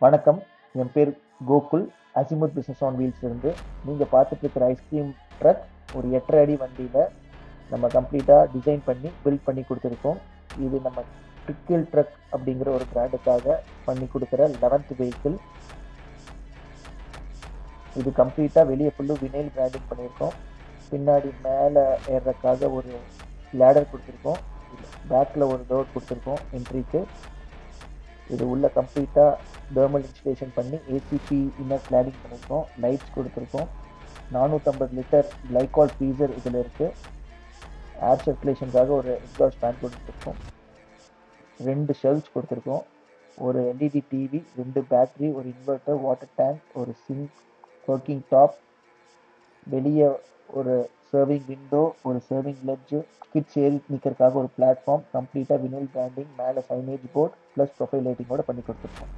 வணக்கம். என் பேர் Gokul. Azimuth business on wheels இருந்து நீங்க பார்த்துட்டு இருக்கிற ஐஸ்கிரீம் ட்ரக் ஒரு 8.5 அடி வண்டியில நம்ம கம்ப்ளீட்டா டிசைன் பண்ணி பில்ட் பண்ணி கொடுத்துருக்கோம். இது நம்ம பிக்கிள் ட்ரக் அப்படிங்கிற ஒரு பிராண்டுக்காக பண்ணி கொடுக்குற 11th வெஹிக்கிள். இது கம்ப்ளீட்டா வெளியே ஃபுல்லு வினைல் பிராண்டிங் பண்ணியிருக்கோம். பின்னாடி மேலே ஏறுறதுக்காக ஒரு லேடர் கொடுத்துருக்கோம். பேக்கில் ஒரு டோர் கொடுத்துருக்கோம் என்ட்ரிக்கு. இது உள்ள கம்ப்ளீட்டாக தேர்மல் இன்ஸ்டலேஷன் பண்ணி ஏசிபி இன்னர் கிளாடிங் பண்ணியிருக்கோம். லைட்ஸ் கொடுத்துருக்கோம். 450 லிட்டர் கிளைகால் ஃப்ரீசர் இதில் இருக்குது. ஏர் சர்க்குலேஷனுக்காக ஒரு எக்ஸாஸ்ட் ஃபேன் கொடுத்துருக்கோம். 2 ஷெல்ஃப்ஸ் கொடுத்துருக்கோம். ஒரு எல்இடி டிவி, 2 பேட்டரி, ஒரு இன்வெர்ட்டர், வாட்டர் டேங்க், ஒரு சிங்க், ஒர்க்கிங் டாப், வெளியே ஒரு சர்விங் விண்டோ, ஒரு சர்விங் லெட்ஜ், கிட்ஸ் ஏறி நிற்கிறதுக்காக ஒரு பிளாட்ஃபார்ம், கம்ப்ளீட்டாக வினில் பிராண்டிங், மேலே சைனேஜ் போர்ட் ப்ளஸ் ப்ரொஃபைல் லைட்டிங்கோட பண்ணி கொடுத்துருக்கோம்.